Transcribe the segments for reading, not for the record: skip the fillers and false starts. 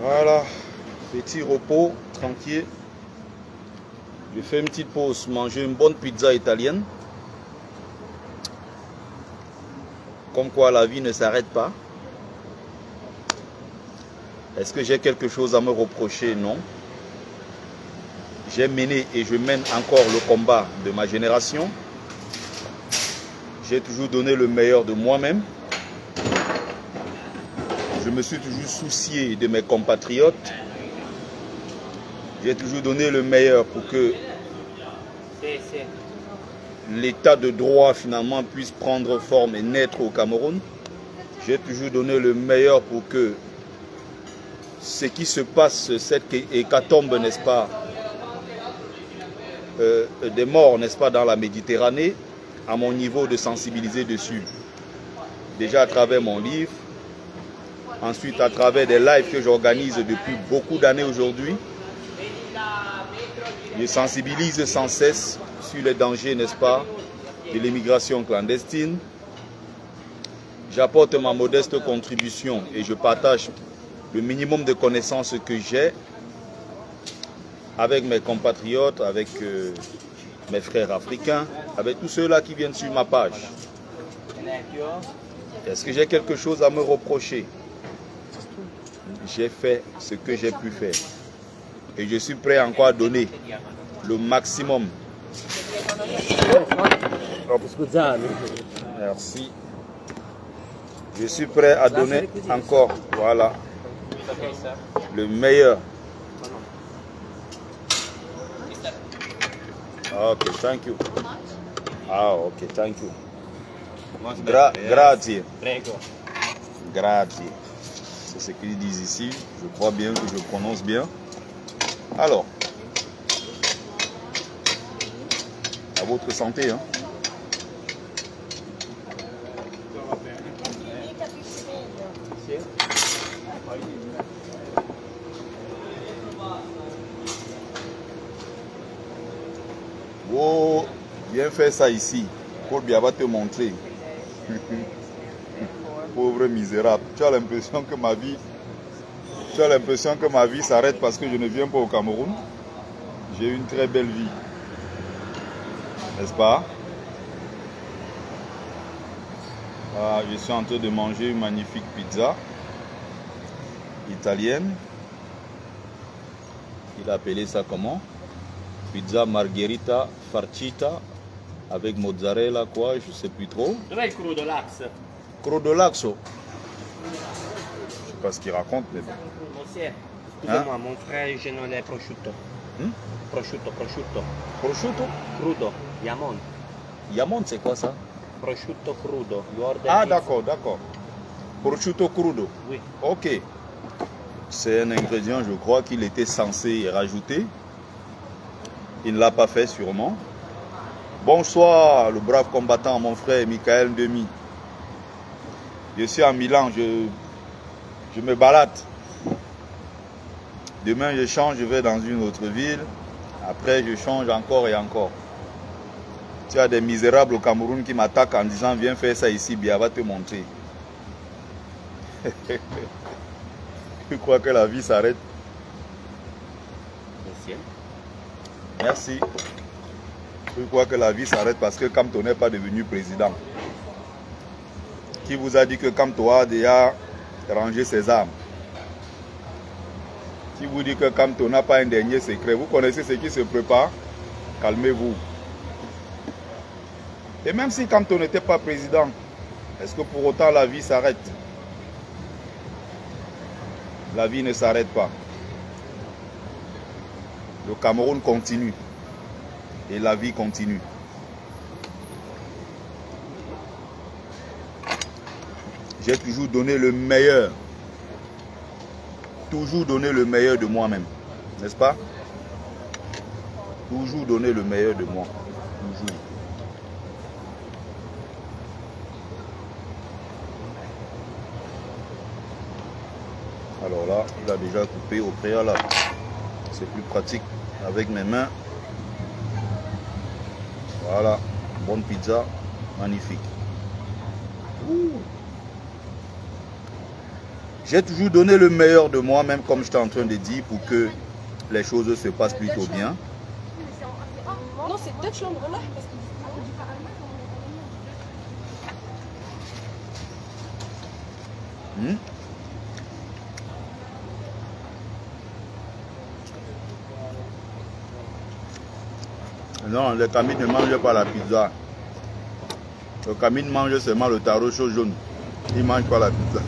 Voilà, petit repos, tranquille. Je fais une petite pause, manger une bonne pizza italienne. Comme quoi la vie ne s'arrête pas. Est-ce que j'ai quelque chose à me reprocher? Non. J'ai mené et je mène encore le combat de ma génération. J'ai toujours donné le meilleur de moi-même. Je me suis toujours soucié de mes compatriotes. J'ai toujours donné le meilleur pour que l'état de droit finalement puisse prendre forme et naître au Cameroun. J'ai toujours donné le meilleur pour que ce qui se passe, cette hécatombe, n'est-ce pas, des morts, n'est-ce pas, dans la Méditerranée, à mon niveau de sensibiliser dessus. Déjà à travers mon livre, ensuite à travers des lives que j'organise depuis beaucoup d'années aujourd'hui. Je sensibilise sans cesse sur les dangers, n'est-ce pas, de l'immigration clandestine. J'apporte ma modeste contribution et je partage le minimum de connaissances que j'ai avec mes compatriotes, avec mes frères africains, avec tous ceux-là qui viennent sur ma page. Est-ce que j'ai quelque chose à me reprocher? J'ai fait ce que j'ai pu faire. Et je suis prêt encore à donner le maximum. Merci. Je suis prêt à donner encore, voilà, le meilleur. Ok, thank you. Ah, ok, thank you. Grazie. Grazie. C'est ce qu'ils disent ici. Je crois bien que je prononce bien. Alors, à votre santé, hein. Oh, viens faire ça ici. Paul Biya va te montrer. Pauvre misérable. Tu as l'impression que ma vie s'arrête parce que je ne viens pas au Cameroun. J'ai une très belle vie. N'est-ce pas? Ah, je suis en train de manger une magnifique pizza italienne. Il a appelé ça comment? Pizza margherita farcita avec mozzarella, quoi, je ne sais plus trop. Dov'è il crudo l'ax? Crudo laxo. Je ne sais pas ce qu'il raconte, mais bon. Monsieur, excusez-moi, mon frère je non l'ai prosciutto. Prosciutto. Prosciutto? Crudo, Yamon. Yamon, c'est quoi ça? Prosciutto crudo. You order Ah, this? d'accord. Prosciutto crudo. Oui. Ok. C'est un ingrédient, je crois, qu'il était censé rajouter. Il ne l'a pas fait sûrement. Bonsoir, le brave combattant, mon frère Michael Demi. Je suis à Milan, je me balade. Demain, je change, je vais dans une autre ville. Après, je change encore et encore. Tu as des misérables au Cameroun qui m'attaquent en disant viens faire ça ici, Biya va te montrer. Tu crois que la vie s'arrête? Monsieur. Merci. Je crois que la vie s'arrête parce que Kamto n'est pas devenu président. Qui vous a dit que Kamto a déjà rangé ses armes? Qui vous dit que Kamto n'a pas un dernier secret? Vous connaissez ce qui se prépare? Calmez-vous. Et même si Kamto n'était pas président, est-ce que pour autant la vie s'arrête? La vie ne s'arrête pas. Le Cameroun continue. Et la vie continue. J'ai toujours donné le meilleur. Toujours donné le meilleur de moi-même. N'est-ce pas? Toujours donné le meilleur de moi. Toujours. Alors là, il a déjà coupé au préalable. C'est plus pratique avec mes mains. Voilà, bonne pizza, magnifique. Ouh. J'ai toujours donné le meilleur de moi-même, comme j'étais en train de dire, pour que les choses se passent plutôt bien. Non, c'est deux chambres là. Non, les Camines ne mangent pas la pizza. Le Camine mange seulement le taro chaud jaune. Il ne mange pas la pizza.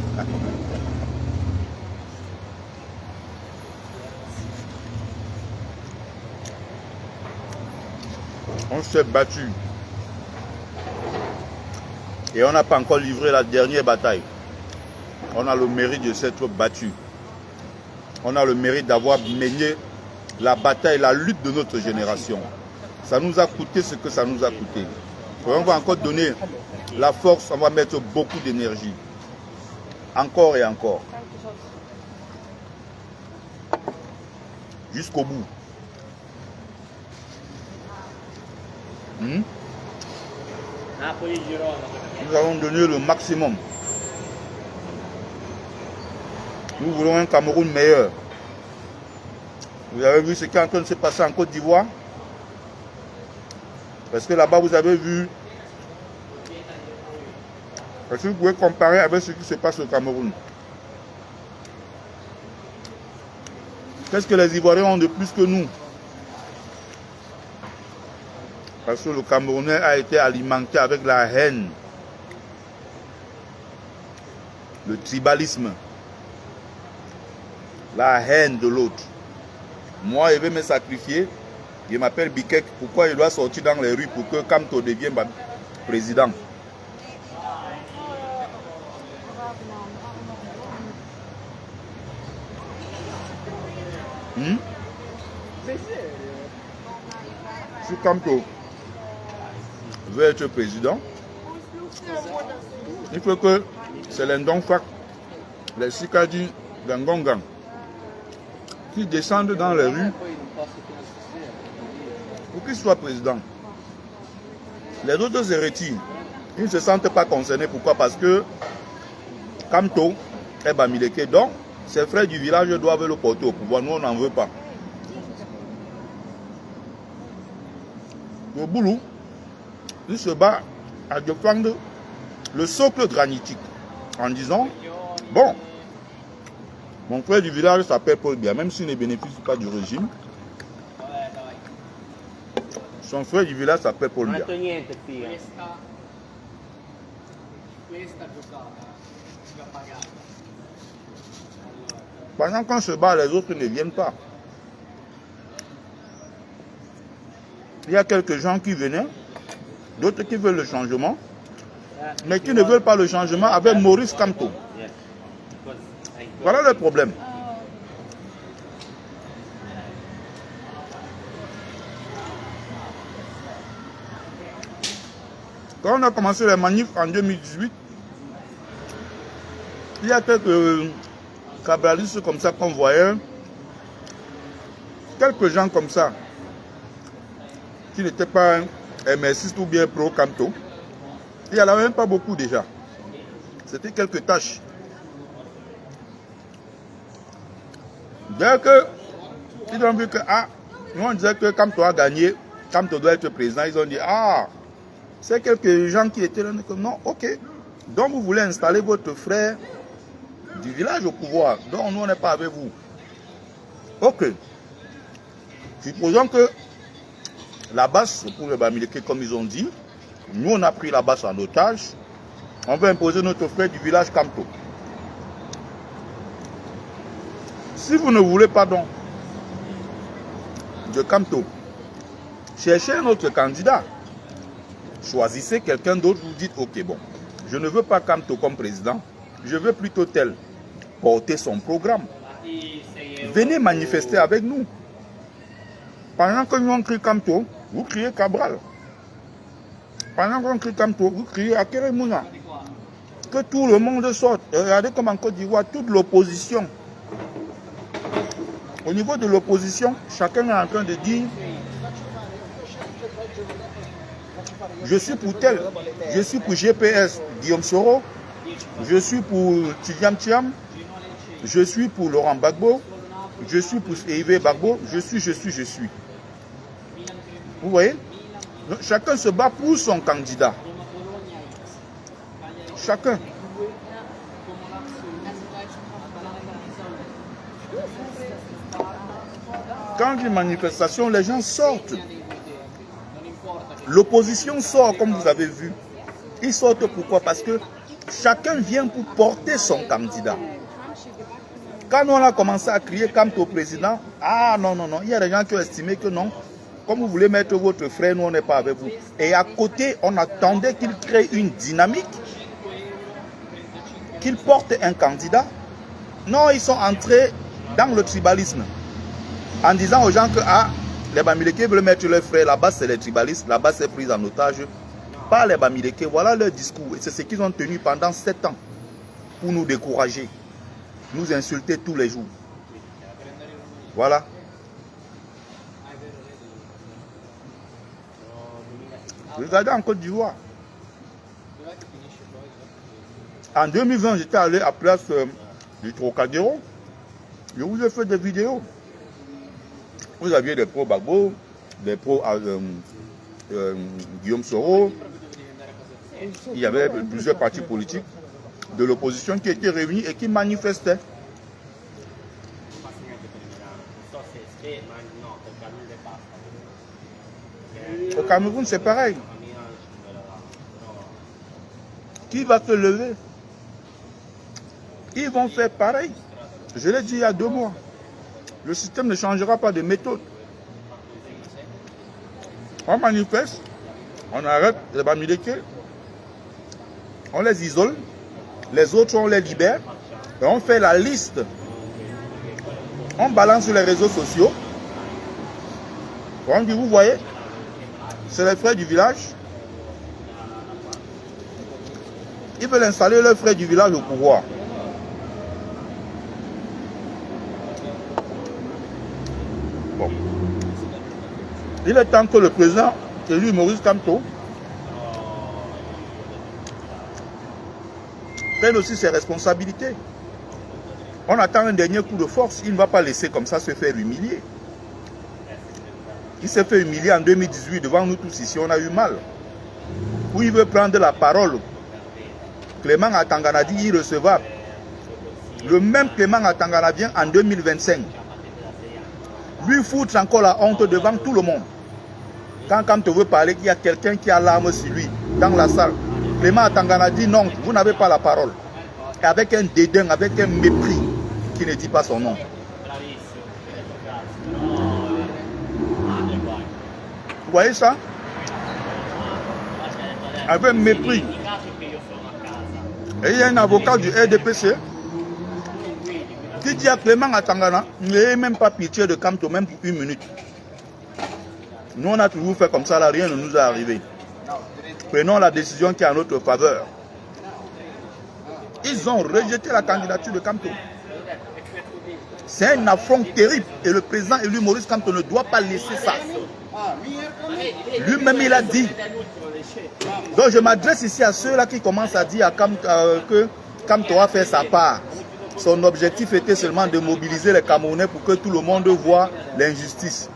On s'est battu. Et on n'a pas encore livré la dernière bataille. On a le mérite de s'être battu. On a le mérite d'avoir mené la bataille, la lutte de notre génération. Ça nous a coûté ce que ça nous a coûté. Et on va encore donner la force, on va mettre beaucoup d'énergie. Encore et encore. Jusqu'au bout. Nous allons donner le maximum. Nous voulons un Cameroun meilleur. Vous avez vu ce qui est en train de se passer en Côte d'Ivoire? Parce que là-bas, vous avez vu. Parce que vous pouvez comparer avec ce qui se passe au Cameroun. Qu'est-ce que les Ivoiriens ont de plus que nous? Parce que le Camerounais a été alimenté avec la haine, le tribalisme, la haine de l'autre. Moi, je vais me sacrifier. Je m'appelle Bikek. Pourquoi il doit sortir dans les rues pour que Kamto devienne président? Si Kamto veut être président, il faut que c'est les Ndongfak, les Sikadi, les Ngongang, qui descendent dans les rues pour qu'il soit président. Les autres héritiers, ils ne se sentent pas concernés. Pourquoi? Parce que Kamto est Bamileke. Donc, ses frères du village doivent le porter au pouvoir. Nous, on n'en veut pas. Le Boulou, il se bat à défendre le socle granitique en disant, bon, mon frère du village s'appelle Paul Biya, même s'il ne bénéficie pas du régime. Son frère du village s'appelle Paul Biya. Pendant qu'on se bat, les autres ne viennent pas. Il y a quelques gens qui venaient, d'autres qui veulent le changement, mais qui ne veulent pas le changement avec Maurice Kamto. Voilà le problème. Quand on a commencé les manifs en 2018, il y a quelques cabralistes comme ça qu'on voyait, quelques gens comme ça, qui n'étaient pas MSistes ou bien pro-Kamto. Il n'y en avait même pas beaucoup déjà. C'était quelques tâches. Dès que ils ont vu que, nous on disait que Kamto a gagné, Kamto doit être président, ils ont dit, c'est quelques gens qui étaient là, non, ok. Donc vous voulez installer votre frère du village au pouvoir, donc nous on n'est pas avec vous. Ok. Supposons que la base, pour les Bamileke, comme ils ont dit, nous on a pris la base en otage, on veut imposer notre frère du village Kamto. Si vous ne voulez pas donc de Kamto, cherchez un autre candidat. Choisissez quelqu'un d'autre, vous dites, ok, bon, je ne veux pas Kamto comme président, je veux plutôt tel porter son programme. Venez manifester avec nous. Pendant que nous on crie Kamto, vous criez Cabral. Pendant qu'on crie Kamto, vous criez Akeremouna. Que tout le monde sorte. Et regardez comme en Côte d'Ivoire, toute l'opposition. Au niveau de l'opposition, chacun est en train de dire je suis pour tel, je suis pour GPS, Guillaume Soro, je suis pour Tidiam Thiam, Je suis pour Laurent Gbagbo. Je suis pour Yves Gbagbo. Je suis. Vous voyez? Donc, chacun se bat pour son candidat. Chacun. Quand il y a une manifestation, les gens sortent. L'opposition sort, comme vous avez vu. Ils sortent pourquoi? Parce que chacun vient pour porter son candidat. Quand on a commencé à crier comme au président, ah non, il y a des gens qui ont estimé que non, comme vous voulez mettre votre frère, nous on n'est pas avec vous. Et à côté, on attendait qu'il crée une dynamique, qu'il porte un candidat. Non, ils sont entrés dans le tribalisme, en disant aux gens que ah, les Bamileke veulent mettre leurs frères, là-bas c'est les tribalistes, là-bas c'est pris en otage par les Bamileke. Voilà leur discours. Et c'est ce qu'ils ont tenu pendant 7 ans pour nous décourager, nous insulter tous les jours. Voilà. Regardez en Côte d'Ivoire. En 2020, j'étais allé à place du Trocadéro. Je vous ai fait des vidéos. Vous aviez des pro-Gbagbo, des pro-Guillaume Soro. Il y avait plusieurs partis politiques de l'opposition qui étaient réunis et qui manifestaient. Au Cameroun, c'est pareil. Qui va se lever? Ils vont faire pareil. Je l'ai dit il y a 2 mois. Le système ne changera pas de méthode. On manifeste, on arrête les Bamileke, on les isole, les autres on les libère, et on fait la liste. On balance sur les réseaux sociaux. On dit, vous voyez, c'est les frères du village. Ils veulent installer leurs frères du village au pouvoir. Bon. Il est temps que le président, élu Maurice Kamto, prenne aussi ses responsabilités. On attend un dernier coup de force. Il ne va pas laisser comme ça se faire humilier. Il s'est fait humilier en 2018 devant nous tous ici. On a eu mal. Où il veut prendre la parole. Clément Atangana dit irrecevable. Le même Clément Atangana vient en 2025. Lui foutre encore la honte devant tout le monde. Quand tu veux parler qu'il y a quelqu'un qui a l'arme sur lui dans la salle, Clément Atangana dit non, vous n'avez pas la parole. Et avec un dédain, avec un mépris qui ne dit pas son nom. Vous voyez ça? Avec un mépris. Et il y a un avocat du RDPC qui dit à Clément Atangana, n'ayez même pas pitié de Kamto, même pour 1 minute. Nous, on a toujours fait comme ça, là, rien ne nous est arrivé. Prenons la décision qui est en notre faveur. Ils ont rejeté la candidature de Kamto. C'est un affront terrible. Et le président élu Maurice Kamto ne doit pas laisser ça. Lui-même, il a dit. Donc, je m'adresse ici à ceux-là qui commencent à dire que Kamto a fait sa part. Son objectif était seulement de mobiliser les Camerounais pour que tout le monde voit l'injustice.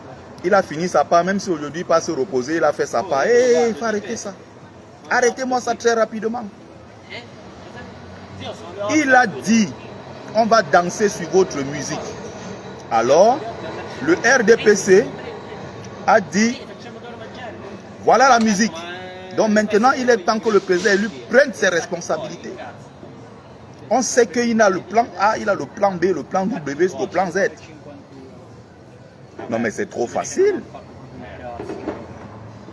Il a fini sa part, même si aujourd'hui il passe se reposer, il a fait sa part. Il faut arrêter ça. Arrêtez-moi ça très rapidement. Il a dit, on va danser sur votre musique. Alors, le RDPC a dit, voilà la musique. Donc maintenant, il est temps que le président élu prenne ses responsabilités. On sait qu'il a le plan A, il a le plan B, le plan W, le plan Z. Non mais c'est trop facile.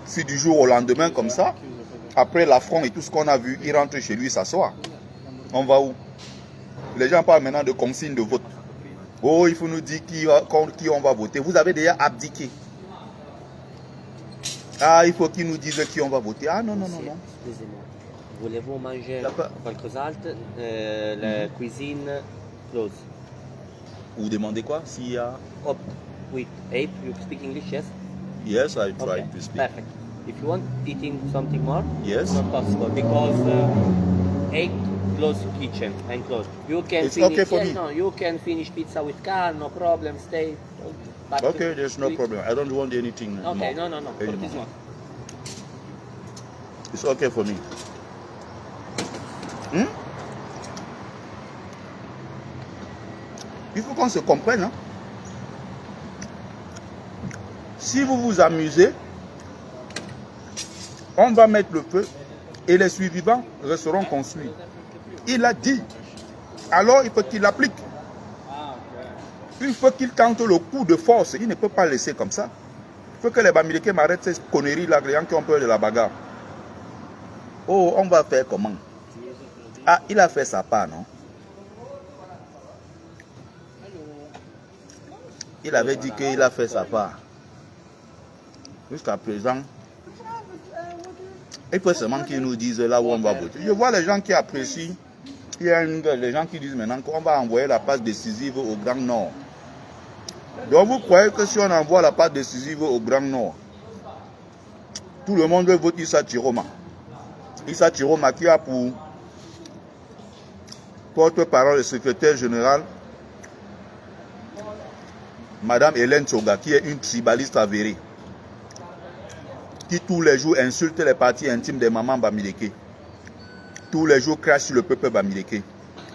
Si du jour au lendemain comme ça, après l'affront et tout ce qu'on a vu, il rentre chez lui s'asseoir. On va où? Les gens parlent maintenant de consigne de vote. Oh, il faut nous dire qui on va voter. Vous avez déjà abdiqué. Ah, il faut qu'ils nous disent qui on va voter. Ah non. Excusez-moi. Voulez-vous manger quelque chose? La cuisine close. Vous demandez quoi? S'il y a... Oui. Ape, you speak English, yes? Yes, I try Okay. to speak. Perfect. If you want eating something more, Yes. not possible because 8 close kitchen and close. You can It's finish. okay for yes, me. No, you can finish pizza with car, no problem. Stay. But Okay, there's no problem. I don't want anything more. Okay, no. For Anymore. this one. It's okay for me. Hmm? Il faut qu'on se comprenne. Hein? Si vous vous amusez, on va mettre le feu et les survivants resteront construits. Il a dit. Alors il faut qu'il l'applique. Il faut qu'il tente le coup de force. Il ne peut pas laisser comme ça. Il faut que les Bamileke m'arrêtent ces conneries-là, les gens qui ont peur de la bagarre. Oh, on va faire comment? Ah, il a fait sa part, non? Il avait dit qu'il a fait sa part. Jusqu'à présent, il faut seulement qu'ils nous disent là où on va voter. Je vois les gens qui apprécient. Il y a les gens qui disent maintenant qu'on va envoyer la passe décisive au Grand Nord. Donc vous croyez que si on envoie la passe décisive au Grand Nord, tout le monde veut voter Issa Chiroma? Issa Chiroma qui a pour porte-parole le secrétaire général Madame Hélène Tsoga, qui est une tribaliste avérée, qui tous les jours insulte les parties intimes des mamans Bamileke. Tous les jours crache sur le peuple Bamileke.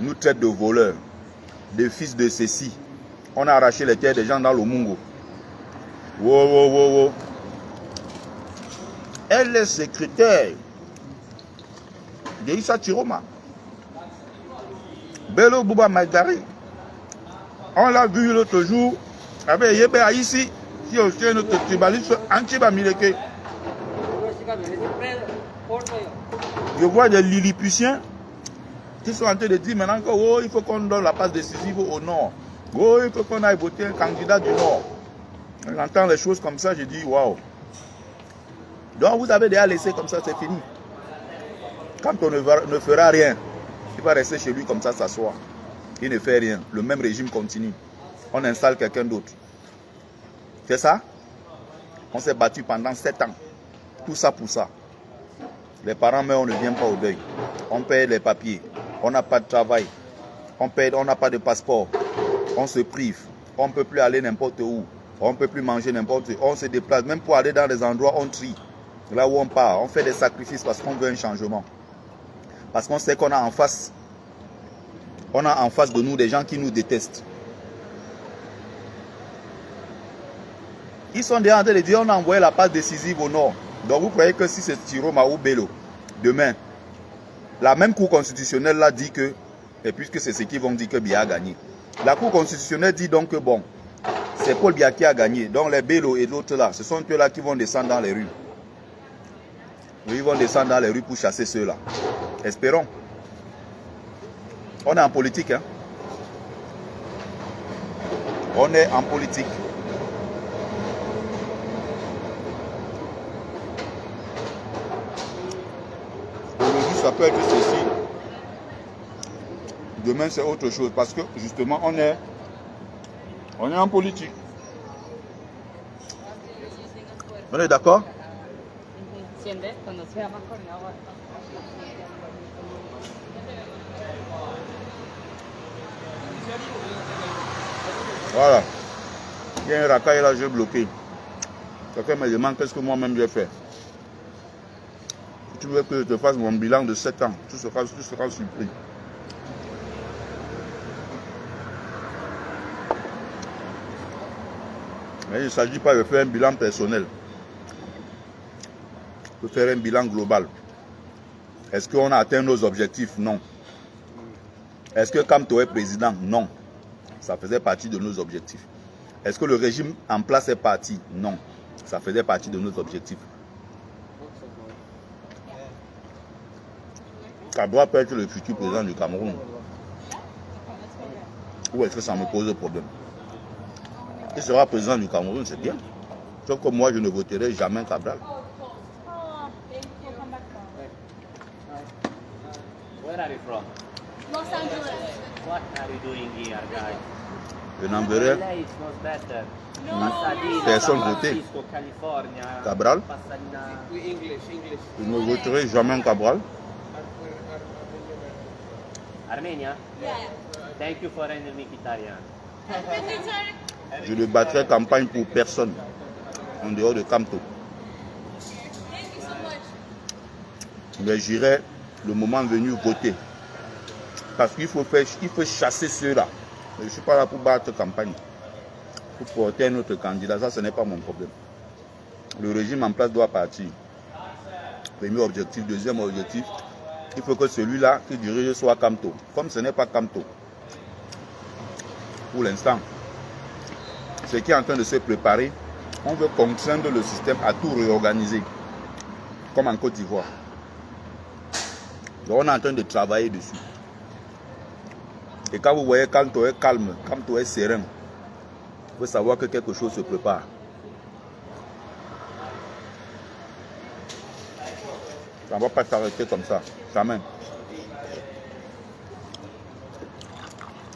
Nous traite de voleurs, de fils de ceci. On a arraché les terres des gens dans le Mungo. Wow. Elle est secrétaire de Issa Chiroma. Bello Bouba Maïdari. On l'a vu l'autre jour avec Yebe Aïssi, qui est aussi notre tribaliste anti-Bamileke. Je vois des Lilliputiens qui sont en train de dire maintenant que oh, il faut qu'on donne la passe décisive au Nord. Oh, il faut qu'on aille voter un candidat du Nord. J'entends les choses comme ça, je dis waouh. Donc vous avez déjà laissé comme ça, c'est fini. Quand on ne fera rien, il va rester chez lui comme ça, s'asseoir. Il ne fait rien. Le même régime continue. On installe quelqu'un d'autre. C'est ça? On s'est battu pendant 7 ans. Tout ça pour ça. Les parents meurent, on ne vient pas au deuil. On paye les papiers. On n'a pas de travail. On n'a pas de passeport. On se prive. On ne peut plus aller n'importe où. On ne peut plus manger n'importe où. On se déplace. Même pour aller dans les endroits, on trie. Là où on part, on fait des sacrifices parce qu'on veut un changement. Parce qu'on sait qu'on a en face. On a en face de nous des gens qui nous détestent. Ils sont déjà en train de dire on a envoyé la passe décisive au Nord. Donc vous croyez que si c'est Chiroma ou Bello, demain, la même Cour constitutionnelle l'a dit que, et puisque c'est ce qu'ils vont dire que Biya a gagné. La Cour constitutionnelle dit donc que bon, c'est Paul Biya qui a gagné. Donc les Bello et l'autre là, ce sont eux-là qui vont descendre dans les rues. Ils vont descendre dans les rues pour chasser ceux-là. Espérons. On est en politique, hein. On est en politique. Aujourd'hui, ça peut être ceci. Demain, c'est autre chose. Parce que, justement, on est en politique. On est d'accord? Voilà. Il y a un racaille là, j'ai bloqué. Quelqu'un me demande qu'est-ce que moi-même j'ai fait. Si tu veux que je te fasse mon bilan de 7 ans, tu seras surpris. Mais il ne s'agit pas de faire un bilan personnel. De faire un bilan global. Est-ce qu'on a atteint nos objectifs? Non. Est-ce que Kamto est président? Non. Ça faisait partie de nos objectifs. Est-ce que le régime en place est parti? Non. Ça faisait partie de nos objectifs. Kabila peut être le futur président du Cameroun. Ou est-ce que ça me pose problème? Il sera président du Cameroun, c'est bien. Sauf que moi, je ne voterai jamais Kabila. Where are you from? Los Angeles. What are you doing here, guys? Je n'enverrai LA it's much better. No. Pasadena, Personne San voté. Francisco, California. Cabral. Pasadena. English. Je ne voterai jamais Cabral. Armenia? Yeah. Thank you for rendering me Italian. Je ne battrai campagne pour personne en dehors de Camto. Thank you so much. Mais j'irai le moment venu voter. Parce qu'il faut chasser ceux-là. Je ne suis pas là pour battre campagne. Pour porter un autre candidat, ça ce n'est pas mon problème. Le régime en place doit partir. Premier objectif, deuxième objectif, il faut que celui-là qui dirige soit Camto. Comme ce n'est pas Camto, pour l'instant, ce qui est en train de se préparer, on veut contraindre le système à tout réorganiser, comme en Côte d'Ivoire. Donc on est en train de travailler dessus. Et quand vous voyez Camto est calme, Camto est serein, il faut savoir que quelque chose se prépare. Ça ne va pas s'arrêter comme ça, jamais.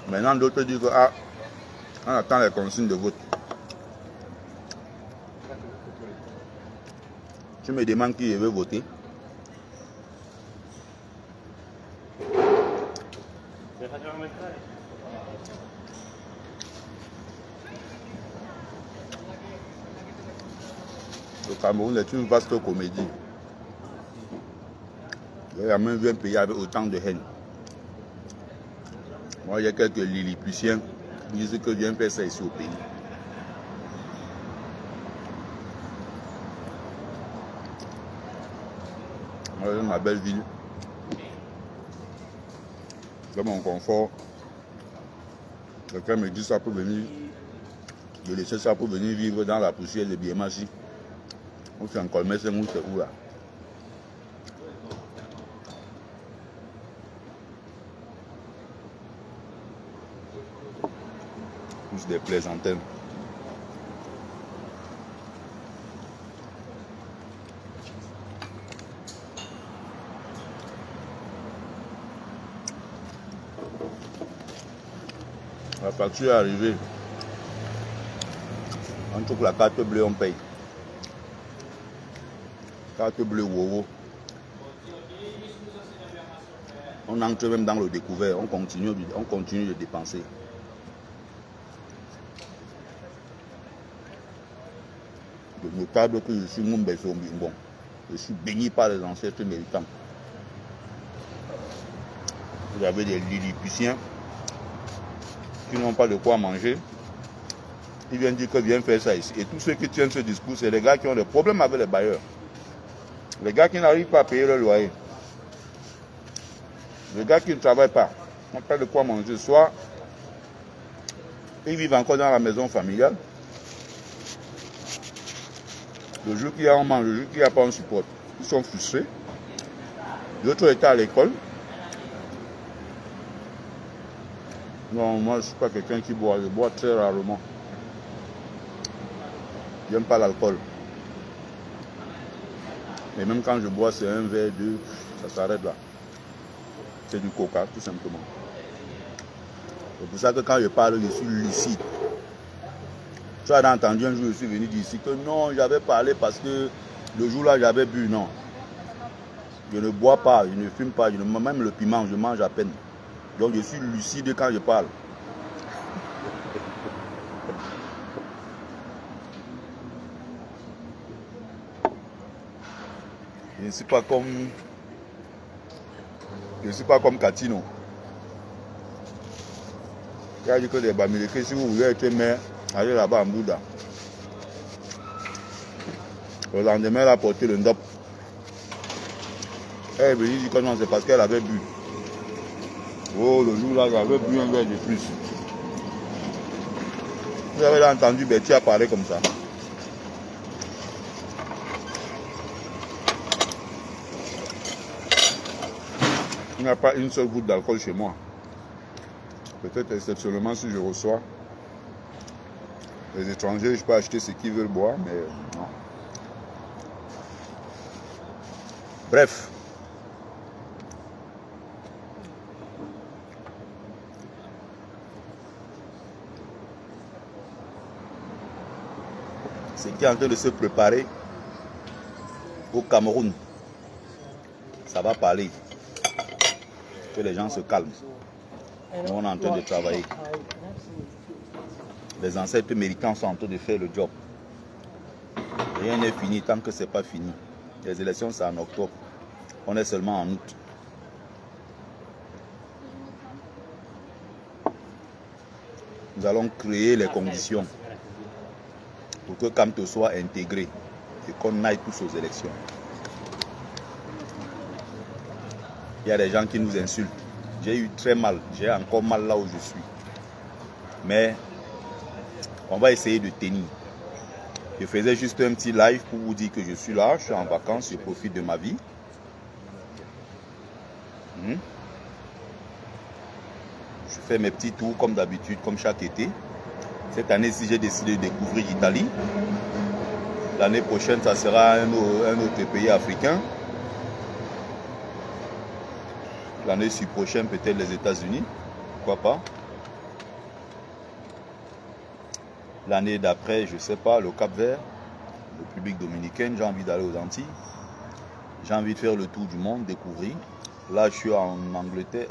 Maintenant, d'autres disent que on attend les consignes de vote. Tu me demandes qui je veux voter. Le Cameroun est une vaste comédie. Il y a même vu un pays avec autant de haine. Moi, il y a quelques Lilliputiens qui disent que viens faire ça ici au pays. Moi, dans ma belle ville, dans mon confort, quelqu'un me dit ça pour venir, de laisser ça pour venir vivre dans la poussière de Biémachi. Ou c'est en Colmès, ou c'est où là? Tous des plaisantaines. La facture est arrivée. On trouve la carte bleue, on paye. Carte bleue, wow. On entre même dans le découvert, on continue de dépenser. Le notable que je suis, bon, je suis béni par les ancêtres méritants. Vous avez des Lilliputiens qui n'ont pas de quoi manger. Ils viennent dire que viens faire ça ici. Et tous ceux qui tiennent ce discours, c'est les gars qui ont des problèmes avec les bailleurs. Les gars qui n'arrivent pas à payer leur loyer. Les gars qui ne travaillent pas, n'ont pas de quoi manger. Soit ils vivent encore dans la maison familiale. Le jour qu'il y a, on mange. Le jour qu'il n'y a pas, on supporte. Ils sont frustrés. L'autre étaient à l'école. Non, moi je ne suis pas quelqu'un qui boit. Je bois très rarement. Je n'aime pas l'alcool. Et même quand je bois, c'est un verre, deux, ça s'arrête là. C'est du coca, tout simplement. C'est pour ça que quand je parle, je suis lucide. Tu as entendu un jour, je suis venu dire ici que non, j'avais parlé parce que le jour-là, j'avais bu. Non. Je ne bois pas, je ne fume pas, même le piment, je mange à peine. Donc je suis lucide quand je parle. Je ne suis pas comme Katino. Il a dit que les Bamileke, si vous voulez être maire, allez là-bas en Bouddha. Le lendemain, elle a porté le ndop. Elle est venue dire que non, c'est parce qu'elle avait bu. Oh, le jour-là, j'avais bu un verre de plus. Vous avez entendu Betty a parlé comme ça. Il n'y a pas une seule goutte d'alcool chez moi. Peut-être exceptionnellement si je reçois les étrangers, je peux acheter ce qu'ils veulent boire, mais non. Bref. ce qui est en train de se préparer au Cameroun. Ça va parler. Que les gens se calment. Nous, on est en train de travailler. Les ancêtres américains sont en train de faire le job. Rien n'est fini tant que ce n'est pas fini. Les élections, c'est en octobre. On est seulement en août. Nous allons créer les conditions pour que Kamto soit intégré et qu'on aille tous aux élections. Il y a des gens qui nous insultent. J'ai eu très mal. J'ai encore mal là où je suis. Mais on va essayer de tenir. Je faisais juste un petit live pour vous dire que je suis là. Je suis en vacances. Je profite de ma vie. Je fais mes petits tours comme d'habitude, comme chaque été. Cette année-ci, j'ai décidé de découvrir l'Italie. L'année prochaine, ça sera un autre pays africain. L'année prochaine, peut-être les États-Unis. Pourquoi pas? L'année d'après, je ne sais pas, le Cap-Vert, le République dominicaine. J'ai envie d'aller aux Antilles. J'ai envie de faire le tour du monde, découvrir. Là, je suis en Angleterre.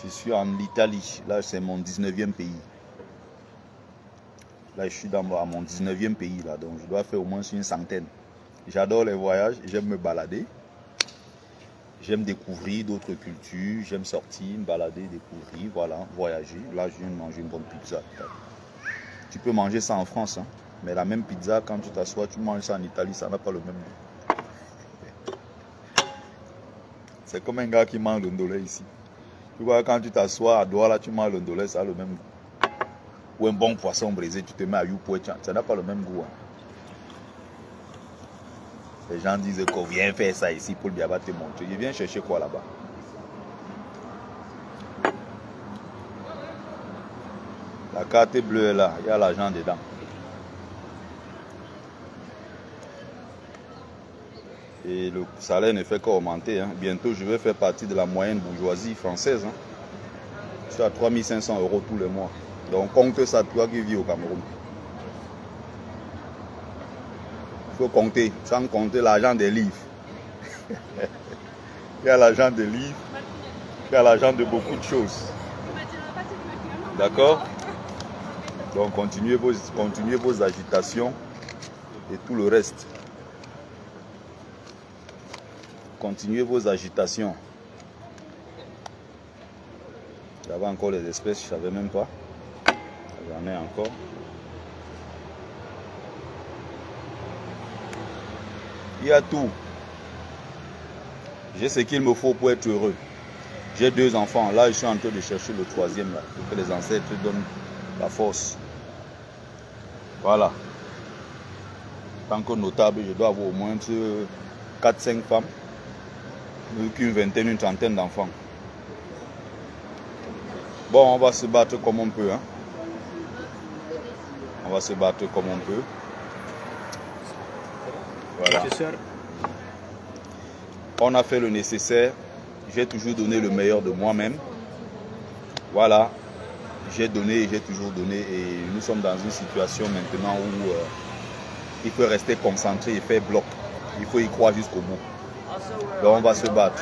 Je suis en Italie. Là, c'est mon 19e pays. Là, je suis dans mon 19e pays. Là, donc, je dois faire au moins une centaine. J'adore les voyages. J'aime me balader. J'aime découvrir d'autres cultures. J'aime sortir, me balader, découvrir. Voilà, voyager. Là, je viens de manger une bonne pizza. Tu peux manger ça en France. Hein, mais la même pizza, quand tu t'assois, tu manges ça en Italie. Ça n'a pas le même goût. C'est comme un gars qui mange le ndolé ici. Tu vois, quand tu t'assois à Douala, tu manges le ndolé, ça a le même goût. Ou un bon poisson brisé, tu te mets à Youpoé, ça n'a pas le même goût. Hein. Les gens disent qu'on vient faire ça ici pour le biaba te montrer. Je viens chercher quoi là-bas? La carte bleue est là, il y a l'argent dedans. Et le salaire ne fait qu'augmenter. Hein. Bientôt, je vais faire partie de la moyenne bourgeoisie française. Hein. Je suis à 3500 € tous les mois. Donc, compte ça, toi qui vis au Cameroun. Il faut compter, sans compter l'argent des livres. Il y a l'argent des livres, il y a l'argent de beaucoup de choses. D'accord? Donc, continuez vos agitations et tout le reste. Continuez vos agitations. J'avais encore les espèces, je ne savais même pas. J'en ai encore. Il y a tout. J'ai ce qu'il me faut pour être heureux. J'ai 2 enfants. Là, je suis en train de chercher le 3e. Là, pour que les ancêtres donnent la force. Voilà. Tant que notable, je dois avoir au moins 4-5 femmes. Une vingtaine, une trentaine d'enfants. Bon, on va se battre comme on peut. Hein. On va se battre comme on peut. Voilà. On a fait le nécessaire. J'ai toujours donné le meilleur de moi-même. Voilà. J'ai donné et j'ai toujours donné. Et nous sommes dans une situation maintenant où il faut rester concentré et faire bloc. Il faut y croire jusqu'au bout. Donc on va se battre.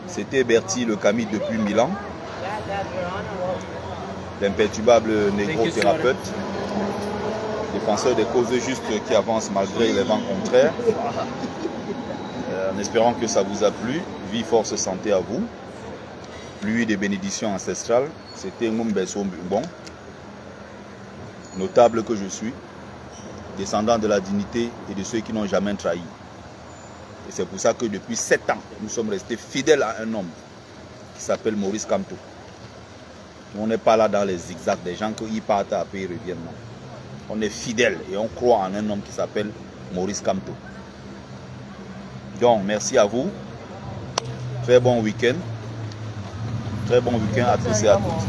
C'était Bertie le Camille depuis Milan. L'imperturbable négro-thérapeute. Défenseur des causes justes qui avance malgré les vents contraires. En espérant que ça vous a plu. Vie, force, santé à vous. Pluie des bénédictions ancestrales. C'était Ngumbeso Mbon. Notable que je suis. Descendant de la dignité et de ceux qui n'ont jamais trahi. Et c'est pour ça que depuis 7 ans, nous sommes restés fidèles à un homme qui s'appelle Maurice Kamto. On n'est pas là dans les zigzags des gens qui partent après et reviennent. Non. On est fidèles et on croit en un homme qui s'appelle Maurice Kamto. Donc, merci à vous. Très bon week-end. Très bon week-end à tous et à toutes.